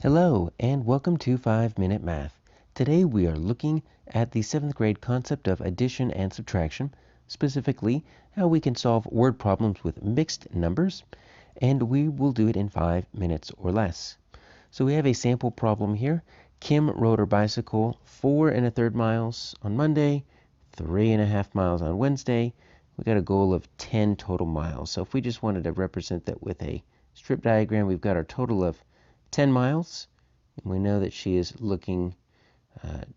Hello, and welcome to 5-Minute Math. Today we are looking at the 7th grade concept of addition and subtraction, specifically how we can solve word problems with mixed numbers, and we will do it in 5 minutes or less. So we have a sample problem here. Kim rode her bicycle 4 1/3 miles on Monday, 3 1/2 miles on Wednesday. We got a goal of 10 total miles. So if we just wanted to represent that with a strip diagram, we've got our total of 10 miles, and we know that she is looking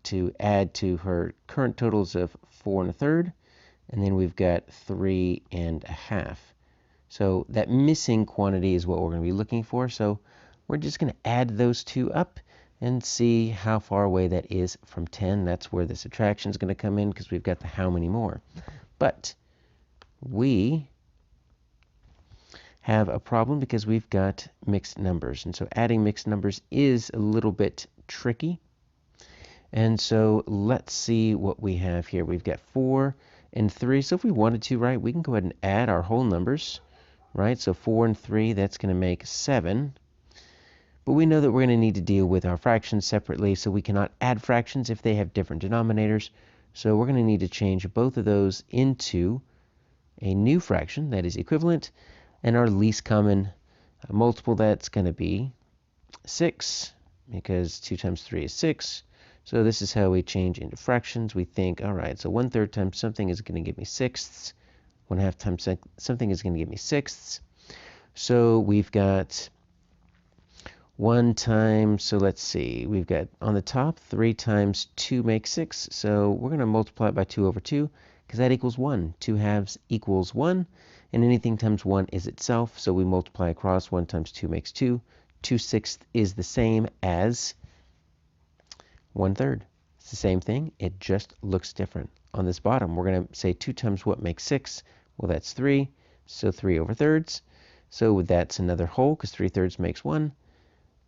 to add to her current totals of 4 1/3, and then we've got 3 1/2. So that missing quantity is what we're going to be looking for. So we're just going to add those two up and see how far away that is from 10. That's where the subtraction is going to come in because we've got the how many more. But we have a problem because we've got mixed numbers. And so adding mixed numbers is a little bit tricky. And so let's see what we have here. We've got 4 and 3. So if we wanted to, right, we can go ahead and add our whole numbers, right? So 4 and 3, that's going to make 7. But we know that we're going to need to deal with our fractions separately, so we cannot add fractions if they have different denominators. So we're going to need to change both of those into a new fraction that is equivalent. And our least common multiple, that's going to be 6, because 2 times 3 is 6. So this is how we change into fractions. We think, all right, so 1/3 times something is going to give me sixths. 1/2 times something is going to give me sixths. So we've got 1 times, so let's see, we've got on the top 3 times 2 makes 6. So we're going to multiply it by 2 over 2, because that equals 1. 2 halves equals 1. And anything times 1 is itself, so we multiply across. 1 times 2 makes 2. 2/6 is the same as 1/3. It's the same thing, it just looks different. On this bottom, we're going to say 2 times what makes 6? Well, that's 3, so 3 over thirds. So that's another whole, because 3/3 makes 1.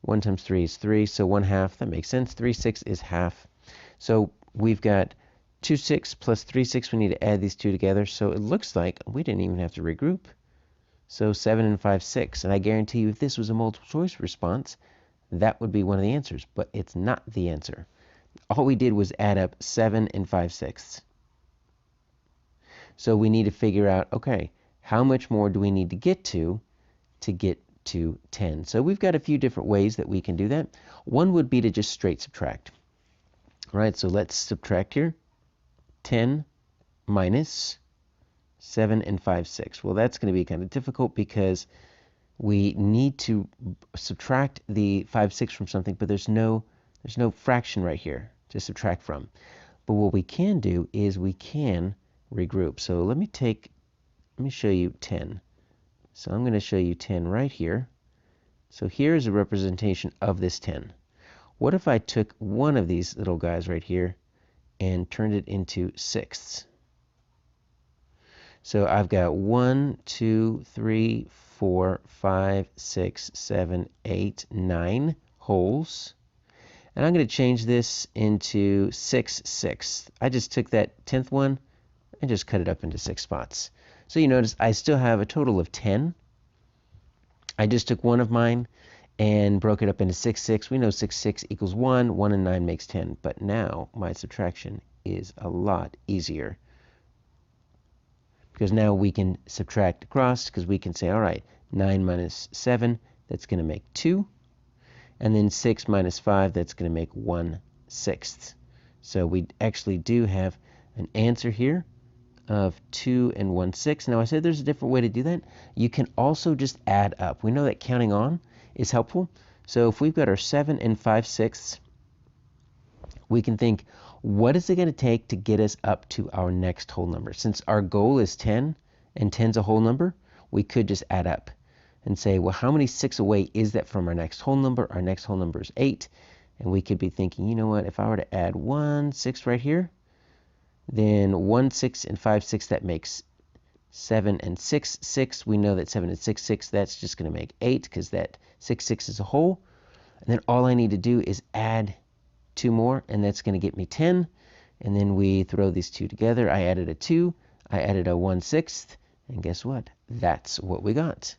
1 times 3 is 3, so 1/2, that makes sense. 3/6 is half. So we've got 2/6 plus 3/6, we need to add these two together. So it looks like we didn't even have to regroup. So 7 and 5, 6. And I guarantee you if this was a multiple choice response, that would be one of the answers. But it's not the answer. All we did was add up 7 and 5/6. So we need to figure out, okay, how much more do we need to get to get to 10? So we've got a few different ways that we can do that. One would be to just straight subtract. All right, so let's subtract here. 10 minus 7 and 5, 6. Well, that's going to be kind of difficult because we need to subtract the 5, 6 from something, but there's no fraction right here to subtract from. But what we can do is we can regroup. So let me show you 10. So I'm going to show you 10 right here. So here's a representation of this 10. What if I took one of these little guys right here and turned it into sixths? So I've got 1, 2, 3, 4, 5, 6, 7, 8, 9 wholes. And I'm going to change this into 6 sixths. I just took that 10th one and just cut it up into 6 spots. So you notice I still have a total of 10. I just took one of mine and broke it up into 6, 6. We know 6, 6 equals 1. 1 and 9 makes 10. But now my subtraction is a lot easier, because now we can subtract across, because we can say, all right, 9 minus 7, that's going to make 2. And then 6 minus 5, that's going to make 1/6. So we actually do have an answer here of 2 and 1/6. Now I said there's a different way to do that. You can also just add up. We know that counting on is helpful. So if we've got our 7 and 5/6, we can think, what is it going to take to get us up to our next whole number? Since our goal is 10 and 10's a whole number, we could just add up and say, well, how many 6 away is that from our next whole number? Our next whole number is 8. And we could be thinking, you know what, if I were to add 1 6 right here, then 1 6 and 5 6, that makes 7 and 6 6. We know that 7 and 6 6, that's just going to make 8, because that 6 6 is a whole. And then all I need to do is add 2 more, and that's going to get me 10. And then we throw these two together. I added a 2, I added a 1/6, and guess what? That's what we got.